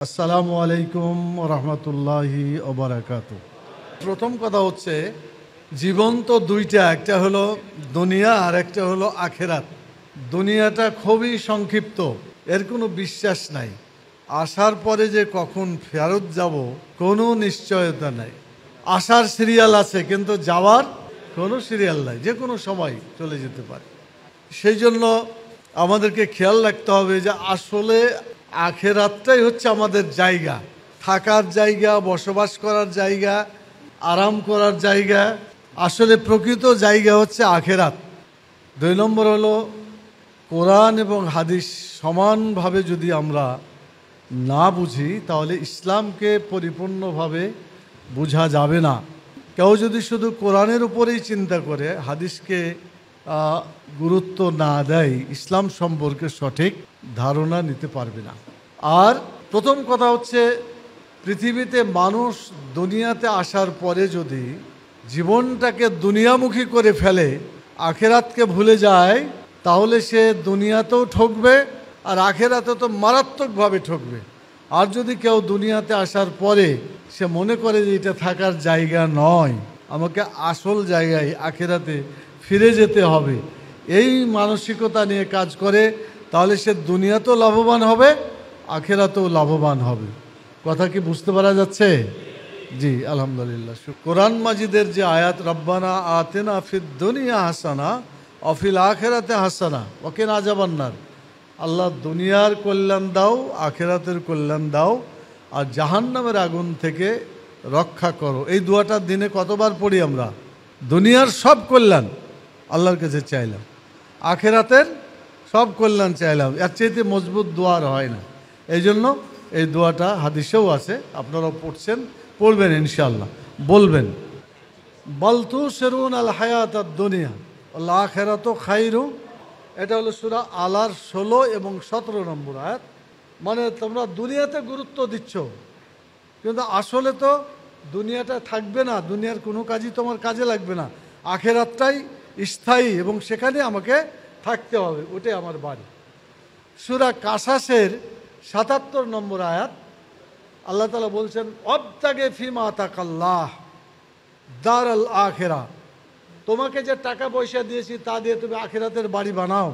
আসসালামু আলাইকুম রহমতুল্লাহি ওবারাকাতু। প্রথম কথা হচ্ছে জীবন তো দুইটা, একটা হলো দুনিয়া আর একটা হলো আখেরাত। দুনিয়াটা খুবই সংক্ষিপ্ত, এর কোনো বিশ্বাস নাই। আসার পরে যে কখন ফেরত যাব কোনো নিশ্চয়তা নাই। আসার সিরিয়াল আছে কিন্তু যাওয়ার কোনো সিরিয়াল নাই, যে কোনো সময় চলে যেতে পারে। সেই জন্য আমাদেরকে খেয়াল রাখতে হবে যে আসলে আখেরাতটাই হচ্ছে আমাদের জায়গা, থাকার জায়গা, বসবাস করার জায়গা, আরাম করার জায়গা। আসলে প্রকৃত জায়গা হচ্ছে আখেরাত। 2 নম্বর হলো কোরআন এবং হাদিস সমানভাবে যদি আমরা না বুঝি তাহলে ইসলামকে পরিপূর্ণভাবে বোঝা যাবে না। কেউ যদি শুধু কোরআনের উপরেই চিন্তা করে, হাদিসকে গুরুত্ব না দেয়, ইসলাম সম্পর্কে সঠিক ধারণা নিতে পারবে না। আর প্রথম কথা হচ্ছে পৃথিবীতে মানুষ দুনিয়াতে আসার পরে যদি জীবনটাকে দুনিয়ামুখী করে ফেলে, আখেরাতকে ভুলে যায়, তাহলে সে দুনিয়াতেও ঠকবে আর আখেরাতে তো মারাত্মকভাবে ঠকবে। আর যদি কেউ দুনিয়াতে আসার পরে সে মনে করে যে এটা থাকার জায়গা নয়, আমাকে আসল জায়গায় আখেরাতে ফিরে যেতে হবে, এই মানসিকতা নিয়ে কাজ করে, তাহলে সে দুনিয়াতেও লাভবান হবে, আখেরাতেও লাভবান হবে। কথা কি বুঝতে পারা যাচ্ছে? জি আলহামদুলিল্লাহ। কোরআন মাজিদের যে আয়াত, রব্বানা আতিনা ফিদ দুনিয়া হাসানা অফিল আখেরাতে হাসানা ওয়াকিনা আযাবান্নার, আল্লাহ দুনিয়ার কল্যাণ দাও, আখেরাতের কল্যাণ দাও, আর জাহান্নামের আগুন থেকে রক্ষা করো। এই দোয়াটা দিনে কতবার পড়ি আমরা? দুনিয়ার সব কল্যাণ আল্লাহর কাছে চাইলাম, আখেরাতের সব কল্যাণ চাইলাম, এর চাইতে মজবুত দোয়া আর হয় না। এই জন্য এই দোয়াটা হাদিসেও আছে, আপনারাও পড়ছেন, পড়বেন ইনশাআল্লাহ, বলবেন বালতু সেরুন আল হায়াত দুনিয়া আল আখেরাত খাইরু। এটা হলো সূরা আলার 16 এবং 17 নম্বর আয়াত। মানে তোমরা দুনিয়াতে গুরুত্ব দিচ্ছ, কিন্তু আসলে তো দুনিয়াটা থাকবে না, দুনিয়ার কোনো কাজই তোমার কাজে লাগবে না, আখেরাতটাই স্থায়ী এবং সেখানে আমাকে থাকতে হবে, ওটাই আমার বাড়ি। সূরা কাসাসের 77 নম্বর আয়াত, আল্লাহ তাআলা বলছেন অবতাগে ফিমা আতাকাল্লাহ দারাল আখিরা, তোমাকে যে টাকা পয়সা দিয়েছি তা দিয়ে তুমি আখিরাতের বাড়ি বানাও।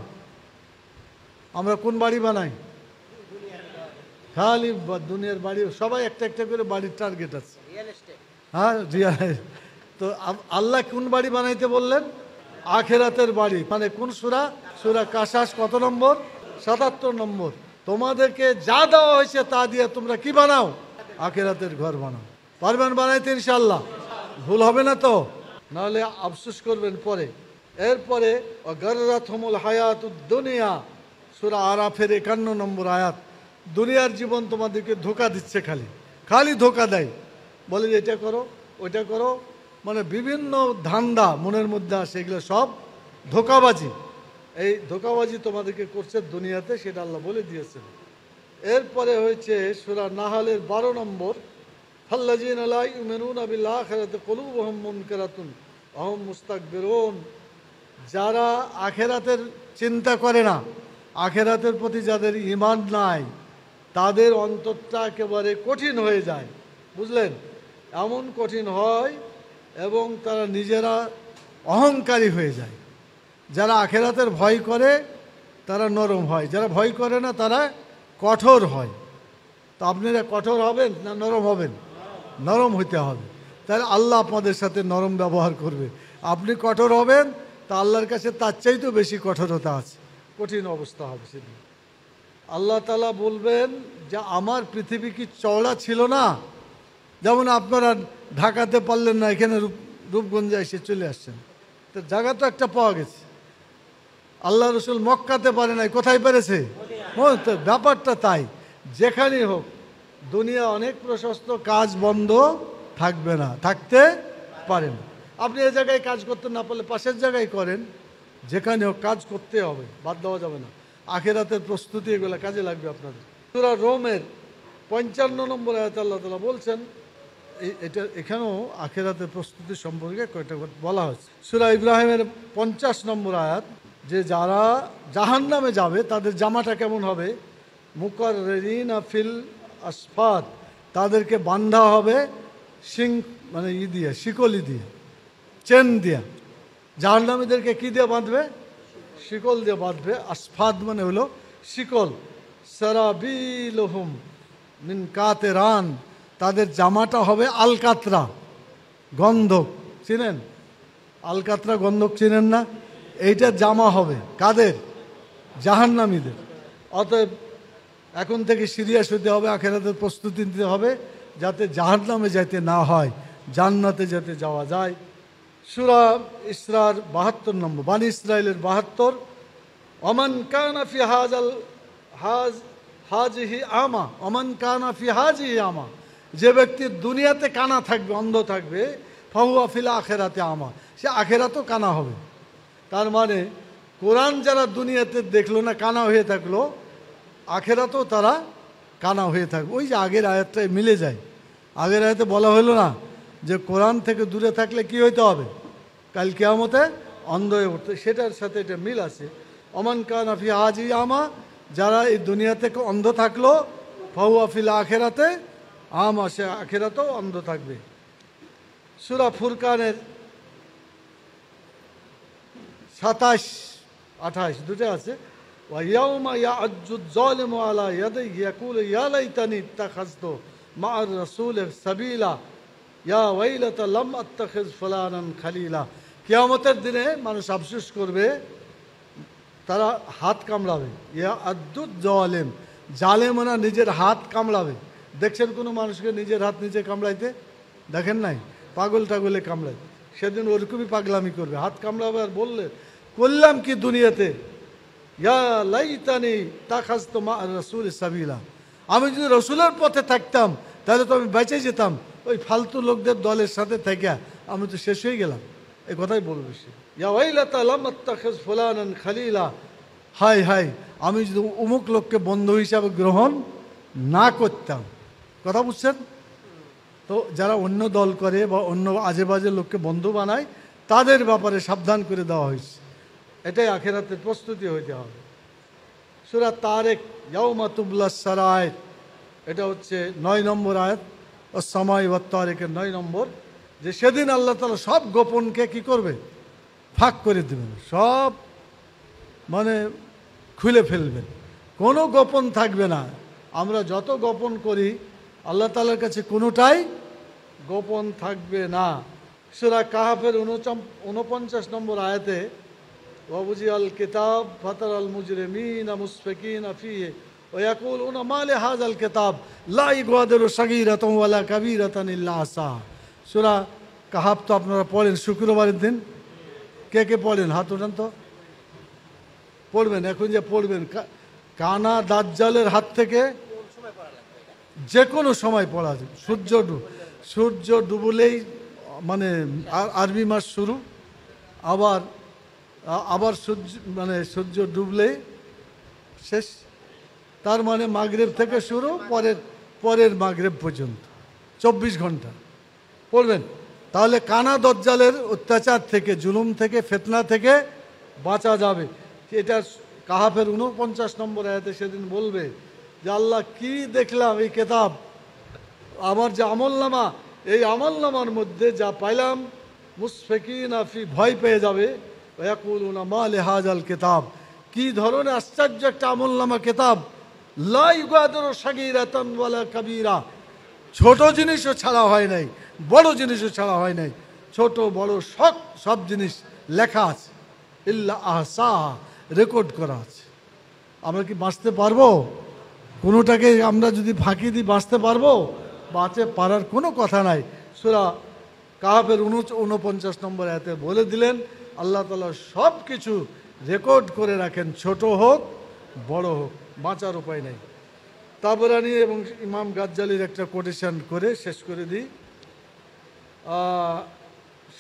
আমরা কোন বাড়ি বানাই? খালি দুনিয়ার বাড়ি, সবাই একটা একটা করে বাড়ির টার্গেট আছে। হ্যাঁ, তো আল্লাহ কোন বাড়ি বানাইতে বললেন? আখেরাতের বাড়ি। মানে কোন সূরা? সূরা কাসাস কত নম্বর? 77 নম্বর। তোমাদেরকে যা দেওয়া হয়েছে তা দিয়ে তোমরা কি বানাও? আখেরাতের ঘর বানাও। পারবেন বানাইতে ইনশাআল্লাহ? ভুল হবে না তো? নাহলে আফসোস করবেন পরে। এরপরে গাররাতহুমুল হায়াতুদ দুনিয়া, সূরা আরাফের 51 নম্বর আয়াত। দুনিয়ার জীবন তোমাদেরকে ধোঁকা দিচ্ছে, খালি খালি ধোঁকা দেয়, বলে যে এটা করো ওইটা করো, মানে বিভিন্ন ধান্দা মনের মধ্যে আসে, এগুলো সব ধোঁকাবাজি। এই ধোঁকাবাজি তোমাদেরকে করছে দুনিয়াতে, সেটা আল্লাহ বলে দিয়েছেন। এরপরে হয়েছে সূরা নাহালের 12 নম্বর, ফাল্লাযীনা লা ইউমিনুনা বিল আখিরাতি কুলুবুহুম মুনকিরাতুন ওয়া হুম মুস্তাকবিরুন, যারা আখেরাতের চিন্তা করে না, আখেরাতের প্রতি যাদের ঈমান নাই, তাদের অন্তরটা একেবারে কঠিন হয়ে যায়, বুঝলেন? এমন কঠিন হয় এবং তারা নিজেরা অহংকারী হয়ে যায়। যারা আখেরাতের ভয় করে তারা নরম হয়, যারা ভয় করে না তারা কঠোর হয়। তো আপনারা কঠোর হবেন না নরম হবেন? নরম হইতে হবে, তাহলে আল্লাহ আপনাদের সাথে নরম ব্যবহার করবে। আপনি কঠোর হবেন, তা আল্লাহর কাছে তার চাইতেও বেশি কঠোরতা আছে, কঠিন অবস্থা হবে সেদিন। আল্লাহ তাআলা বলবেন যে আমার পৃথিবী কি চওড়া ছিল না? যেমন আপনারা ঢাকাতে পারলেন না, এখানে রূপগঞ্জে এসে চলে আসছেন, তো জায়গা তো একটা পাওয়া গেছে। আল্লাহ রসুল মক্কাতে পারে নাই, কোথায় পেরেছে? ব্যাপারটা তাই, যেখানেই হোক দুনিয়া অনেক প্রশস্ত, কাজ বন্ধ থাকবে না, থাকতে পারে না। আপনি এ জায়গায় কাজ করতে না পারলে পাশের জায়গায় করেন, যেখানে হোক কাজ করতে হবে, বাদ দেওয়া যাবে না। আখেরাতের প্রস্তুতি এগুলো কাজে লাগবে আপনাদের। সূরা রোমের 55 নম্বর আয়াতে আল্লাহ তাআলা বলছেন, এটা এখানেও আখেরাতের প্রস্তুতি সম্পর্কে কয়েকটা বলা হয়েছে। সূরা ইব্রাহিমের 50 নম্বর আয়াত, যে যারা জাহান্নামে যাবে তাদের জামাটা কেমন হবে? মুকাররিনা ফিল আসফাদ, তাদেরকে বান্ধা হবে শিং মানে দিয়ে, শিকলি দিয়ে, চেন দিয়ে। জাহান্নামীদেরকে কি দিয়ে বাঁধবে? শিকল দিয়ে বাঁধবে। আসফাদ মানে হলো শিকল। সারাবিলহুম মিন কাতেরান, তাদের জামাটা হবে আলকাতরা, গন্ধক। চিনেন আলকাতরা গন্ধক? চিনেন না? এইটা জামা হবে কাদের? জাহান্নামীদের। অতএব এখন থেকে সিরিয়াস হতে হবে, আখিরাতের প্রস্তুতি নিতে হবে, যাতে জাহান্নামে যাইতে না হয়, জান্নাতে যাতে যাওয়া যায়। সূরা ইসরার 72 নম্বর, বানী ইসরাইলের 72। ওমান কানা ফি হাজিহি আমা, ওমান কানা ফি হাজিহি আমা, যে ব্যক্তি দুনিয়াতে কানা থাকবে, অন্ধ থাকবে, ফাহুয়া ফিল আখিরাতে আমা, সে আখিরাতেও কানা হবে। তার মানে কোরআন যারা দুনিয়াতে দেখলো না, কানা হয়ে থাকলো, আখিরাতেও তারা কানা হয়ে থাকবে। ওই যে আগের আয়াতটায় মিলে যায়। আগের আয়াতে বলা হলো না যে কোরআন থেকে দূরে থাকলে কি হইতে হবে? কাল কিয়ামতে অন্ধ হয়ে উঠতে। সেটার সাথে এটা মিল আছে। ওমান কানা ফি হাজিহি আমা, যারা এই দুনিয়া থেকে অন্ধ থাকলো, ফাহুয়া ফিল আখিরাতে আমা, সে আখিরাতেও অন্ধ থাকবে। সূরা ফুরকানের 27-28 দুটো আছে। ওয়াইয়াউমা ইয়াআজ্জু যালিমু আলা ইয়াদাইহি ইয়াকুলু ইয়া লাইতানি ইত্তাখাযতু মা'আর রাসূলি সাবিলা ইয়া ওয়াইলাতা লাম আত্তাখিয ফুলানান খালিলা। কিয়ামতের দিনে মানুষ আফসোস করবে, তারা হাত কামড়াবে। ইয়া আদ্দুদ জালেম, জালেমরা নিজের হাত কামড়াবে। দেখছেন কোনো মানুষকে নিজের হাত নিজে কামড়াইতে? দেখেন নাই? পাগল টাগলে কামড়ায়, সেদিন ওরকমই পাগলামি করবে, হাত কামড়াবে আর বললে করলাম কি দুনিয়াতে, ইয়া লাইতানি তাখাযতু মা রাসূলি সাবিলা, আমি যদি রসুলের পথে থাকতাম তাহলে তো আমি বেঁচে যেতাম, ওই ফালতু লোকদের দলের সাথে থেকে আমি তো শেষ হয়ে গেলাম। এই কথাই বলবে সে। ইয়া ওয়াইলাতা লাম আত্তাখিয ফুলানান খালিলা, হায় হায়, আমি যদি অমুক লোককে বন্ধু হিসাবে গ্রহণ না করতাম। কথা বুঝছেন তো? যারা অন্য দল করে বা অন্য আজে বাজে লোককে বন্ধু বানায়, তাদের ব্যাপারে সাবধান করে দেওয়া হয়েছে। এটাই আখিরাতের প্রস্তুতি হইতে হবে। সূরা তারেক, ইয়াউমা তুবলাস সারায়ের, এটা হচ্ছে 9 নম্বর আয়াত। ও সামাই ওয়াত তারেকের 9 নম্বর, যে সেদিন আল্লাহ তাআলা সব গোপনকে কি করবে? ফাঁক করে দেবেন, সব মানে খুলে ফেলবেন, কোনো গোপন থাকবে না। আমরা যত গোপন করি আল্লাহ তাআলার কাছে কোনোটাই গোপন থাকবে না। সূরা কাহাফের 49 নম্বর আয়াতে, ওয়াবুজিয়াল কিতাব ফাতারাল মুজরিমিনা মুশফিকিনা ফিহি ওয়া ইয়াকুলুনা মা লিহাযাল কিতাব লা ইগাদিরু সাগীরাতান ওয়ালা কাবীরাতান ইল্লা আহসাহা। সূরা কাহাফ তো আপনারা পড়েন শুক্রবারের দিন, কে কে পড়েন? হাত ওঠান তো। পড়বেন, এখন যে পড়বেন, কানা দাজ্জালের হাত থেকে যে কোনো সময় পড়া যায়। সূর্য ডুবলেই মানে আরবি মাস শুরু, আবার সূর্য ডুবলেই শেষ। তার মানে মাগরিব থেকে শুরু, পরের মাগরিব পর্যন্ত 24 ঘন্টা পড়বেন। তাহলে কানা দাজ্জালের অত্যাচার থেকে, জুলুম থেকে, ফিতনা থেকে বাঁচা যাবে। এটা কাহাফের 49 নম্বর আয়াতে সেদিন বলবে যে আল্লাহ কি দেখলাম এই কিতাব, আমার যে আমলনামা, এই আমলনামার মধ্যে যা পাইলাম, মুশফিকিনা ফি, ভয় পেয়ে যাবে। ওয়া ইয়াকুলুনা মা লিহাযাল কিতাব, কি ধরনের আশ্চর্য একটা আমলনামা কিতাব, লা ইগাদিরু সাগীরাতান ওয়ালা কাবীরা, ছোট জিনিসও ছাড়া হয় নাই, বড় জিনিসও ছাড়া হয় নাই, ছোট বড় সব জিনিস লেখা আছে। ইল্লা আহসাহা, রেকর্ড করা আছে। আমরা কি বাঁচতে পারবো? কোনোটাকে আমরা যদি ফাঁকি দিই বাঁচতে পারবো? বাঁচতে পারার কোনো কথা নাই। সূরা কাহাফের 49 নম্বর আয়াতে বলে দিলেন আল্লাহ তাআলা সব কিছু রেকর্ড করে রাখেন, ছোট হোক বড় হোক, বাঁচার উপায় নেই। তাবরানি এবং ইমাম গাজ্জালির একটা কোটেশন করে শেষ করে দিই।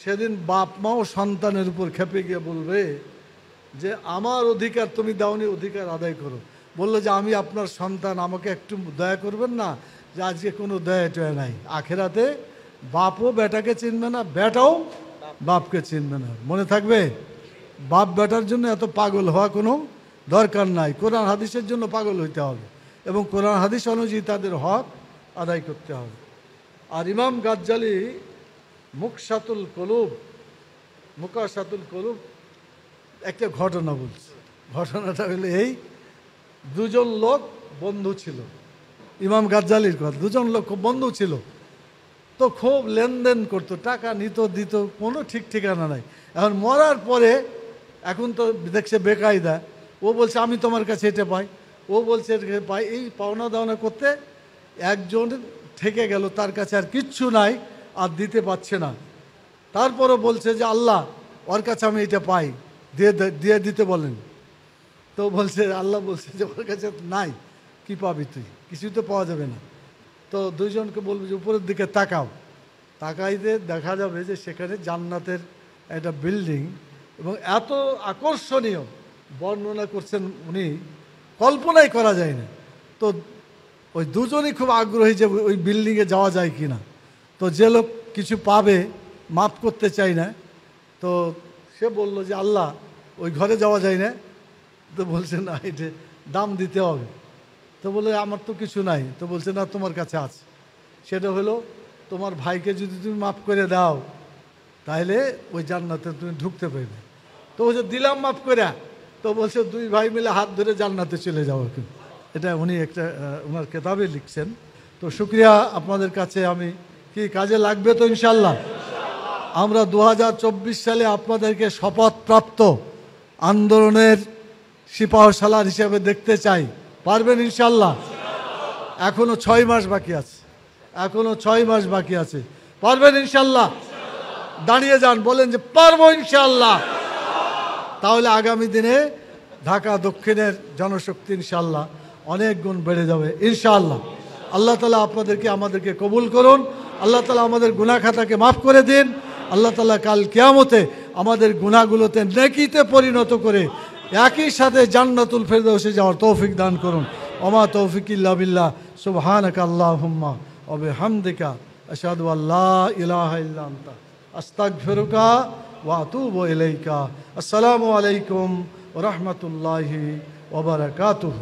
সেদিন বাপ মাও সন্তানের উপর খেপে গিয়ে বলবে যে আমার অধিকার তুমি দাওনি, অধিকার আদায় করো। বললো যে আমি আপনার সন্তান, আমাকে একটু দয়া করবেন না, যে আজকে কোনো দয়া টয়া নাই। আখেরাতে বাপও বেটাকে চিনবে না, বেটাও বাপকে চিনবে না। মনে থাকবে, বাপ বেটার জন্য এত পাগল হওয়া কোনো দরকার নাই, কোরআন হাদিসের জন্য পাগল হইতে হবে। এবং কোরআন হাদিস অনুযায়ী তাদের হক আদায় করতে হবে। আর ইমাম গাজ্জালি মুকাশাতুল কলুব একটা ঘটনা বলছে। ঘটনাটা হলো এই, দুজন লোক বন্ধু ছিল, ইমাম গাজ্জালির কথা, দুজন লোক খুব বন্ধু ছিল, তো খুব লেনদেন করতো, টাকা নিত দিত, কোনো ঠিক ঠিকানা নাই। এখন মরার পরে এখন তো দেখছে বেকায়দা, ও বলছে আমি তোমার কাছে এটা পাই, ও বলছে এটা পাই, এই পাওনা দাওনা করতে একজন ঠেকে গেল, তার কাছে আর কিচ্ছু নাই, আর দিতে পারছে না। তারপরে বলছে যে আল্লাহ, ওর কাছে আমি এটা পাই, দিয়ে দিতে বলেন। তো বলছে, আল্লাহ বলছে যে ওর কাছে নাই, কি পাবি তুই, কিছু তো পাওয়া যাবে না। তো দুইজনকে বলবে যে উপরের দিকে তাকাও, তাকাইতে দেখা যাবে যে সেখানে জান্নাতের একটা বিল্ডিং, এবং এত আকর্ষণীয় বর্ণনা করছেন উনি, কল্পনাই করা যায় না। তো ওই দুজনই খুব আগ্রহী যে ওই বিল্ডিংয়ে যাওয়া যায় কি না। তো যে লোক কিছু পাবে, মাফ করতে চাই না, তো সে বলল যে আল্লাহ, ওই ঘরে যাওয়া যায় না। তো বলছে না, এটা দাম দিতে হবে। তো বলে আমার তো কিছু নাই। তো বলছে না, তোমার কাছে আছে, সেটা হলো তোমার ভাইকে যদি তুমি মাফ করে দাও তাহলে ওই জান্নাতে তুমি ঢুকতে পারবে। তো বলছে দিলাম মাফ করে। তো বলছে দুই ভাই মিলে হাত ধরে জান্নাতে চলে যাও। এটা উনি একটা ওনার কেতাবে লিখছেন। তো শুকরিয়া আপনাদের কাছে। আমি কি কাজে লাগবে তো ইনশাল্লাহ। আমরা 2024 সালে আপনাদেরকে শপথপ্রাপ্ত আন্দোলনের সিপাহসালার হিসেবে দেখতে চাই। পারবেন ইনশাল্লাহ? এখনো 6 মাস বাকি আছে, এখনো 6 মাস বাকি আছে। পারবেন ইনশাল্লাহ? দাঁড়িয়ে যান, বলেন যে পারবো ইনশাল্লাহ। তাহলে আগামী দিনে ঢাকা দক্ষিণের জনশক্তি ইনশাল্লাহ অনেক গুণ বেড়ে যাবে ইনশাআল্লাহ। আল্লাহ তাআলা আপনাদেরকে আমাদেরকে কবুল করুন। আল্লাহ তাআলা আমাদের গুনাহ খাতাকে মাফ করে দিন। আল্লাহ তাআলা কাল কিয়ামতে আমাদের গুনাহগুলোতে নেকিতে পরিণত করে একই সাথে জান্নাতুল ফেরদাউসে যাওয়ার তৌফিক দান করুন। ওমা তৌফিক ইল্লা বিল্লাহ। সুবহানাকা আল্লাহুম্মা ওয়া বিহামদিকা আশহাদু আল্লা ইলাহা ইল্লা আনতা আস্তাগফিরুকা ওয়া আতুবু ইলাইকা। আসসালামু আলাইকুম ওয়া রাহমাতুল্লাহি ওয়া বারাকাতুহু।